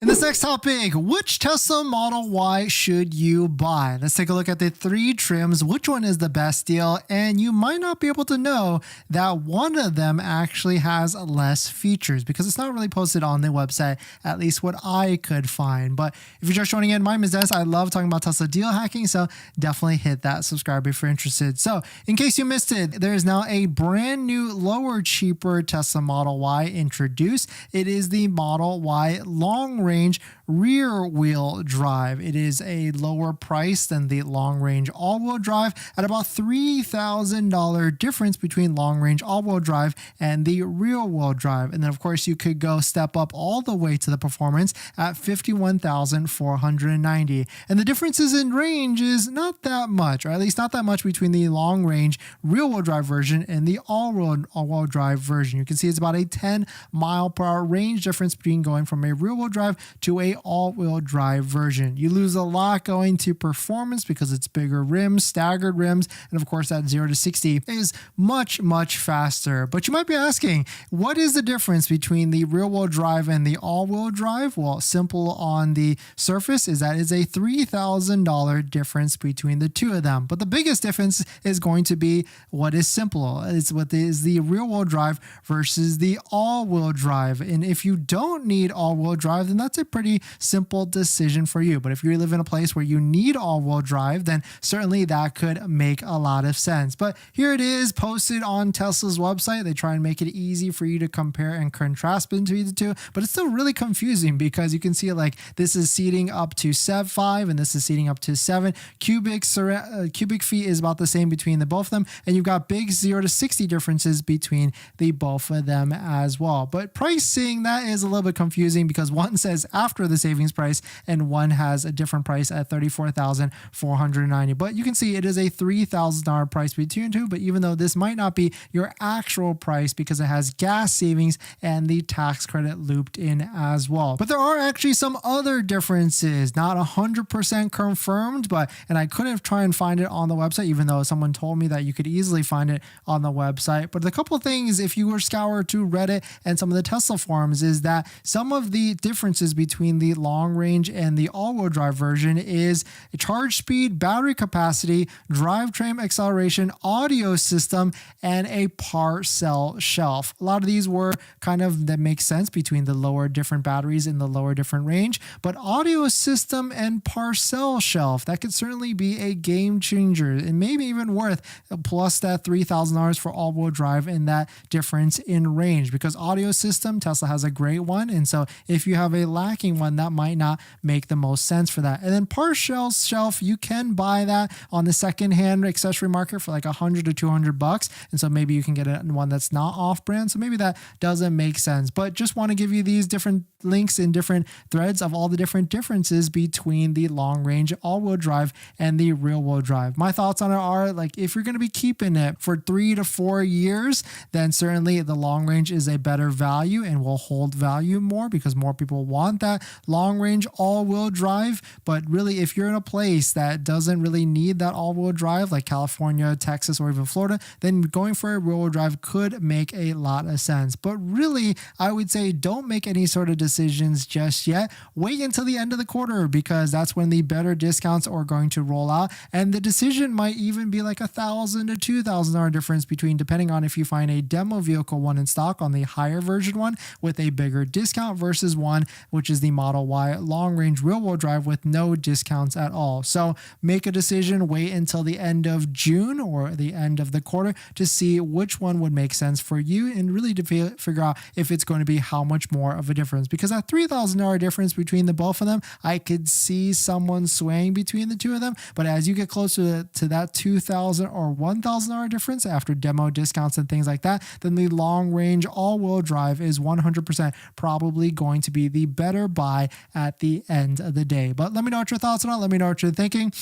In this next topic, which Tesla Model Y should you buy? Let's take a look at the three trims, which one is the best deal, and you might not be able to know that one of them actually has less features because it's not really posted on the website, at least what I could find. But if you're just joining in, my name is Dennis. I love talking about Tesla deal hacking, so definitely hit that subscribe if you're interested. So in case you missed it, there is now a brand new, lower, cheaper Tesla Model Y introduced. It is the Model Y long range rear wheel drive. It is a lower price than the long range all wheel drive at about $3,000 difference between long range all wheel drive and the rear wheel drive. And then of course you could go step up all the way to the performance at $51,490. And the differences in range is not that much, or at least not that much between the long range rear wheel drive version and the all wheel drive version. You can see it's about a 10 mile per hour range difference between going from a rear wheel drive to a all-wheel drive version. You lose a lot going to performance because it's bigger rims, staggered rims, and of course that 0 to 60 is much faster. But you might be asking, what is the difference between the rear-wheel drive and the all-wheel drive? Well, simple on the surface is that it's a $3,000 difference between the two of them. But the biggest difference is going to be what is simple. It's what is the rear-wheel drive versus the all-wheel drive. And if you don't need all-wheel drive, then that's a pretty simple decision for you. But if you live in a place where you need all-wheel drive, then certainly that could make a lot of sense. But here it is posted on Tesla's website. They try and make it easy for you to compare and contrast between the two, but it's still really confusing because you can see like this is seating up to 5 and this is seating up to 7. Cubic feet is about the same between the both of them, and you've got big 0 to 60 differences between the both of them as well. But pricing, that is a little bit confusing because one says after the savings price and one has a different price at $34,490. But you can see it is a $3,000 price between the two. But even though this might not be your actual price because it has gas savings and the tax credit looped in as well. But there are actually some other differences, not 100% confirmed, and I couldn't try and find it on the website, even though someone told me that you could easily find it on the website. But a couple of things, if you were scour to Reddit and some of the Tesla forums, is that some of the differences between the long range and the all-wheel drive version is charge speed, battery capacity, drivetrain acceleration, audio system, and a parcel shelf. A lot of these were kind of that make sense between the lower different batteries and the lower different range, but audio system and parcel shelf, that could certainly be a game changer and maybe even worth plus that $3,000 for all-wheel drive and that difference in range, because audio system, Tesla has a great one, and so if you have a lacking one, that might not make the most sense for that. And then parcel shelf, you can buy that on the secondhand accessory market for like $100 to $200, and so maybe you can get one that's not off-brand, so maybe that doesn't make sense. But just want to give you these different links in different threads of all the different differences between the long range all-wheel drive and the rear-wheel drive. My thoughts on it are, like, if you're going to be keeping it for 3 to 4 years, then certainly the long range is a better value and will hold value more because more people want that long range all-wheel drive. But really, if you're in a place that doesn't really need that all-wheel drive, like California, Texas, or even Florida, then going for a rear-wheel drive could make a lot of sense. But really, I would say don't make any sort of decisions just yet. Wait until the end of the quarter because that's when the better discounts are going to roll out, and the decision might even be like $1,000 to $2,000 difference between, depending on if you find a demo vehicle one in stock on the higher version one with a bigger discount versus one which is the Model Y long range rear wheel drive with no discounts at all. So make a decision, wait until the end of June or the end of the quarter to see which one would make sense for you and really to figure out if it's going to be how much more of a difference, because that $3,000 difference between the both of them, I could see someone swaying between the two of them. But as you get closer to that $2,000 or $1,000 difference after demo discounts and things like that, then the long range all-wheel drive is 100% probably going to be the better buy at the end of the day. But let me know what your thoughts are on it. Let me know what you're thinking.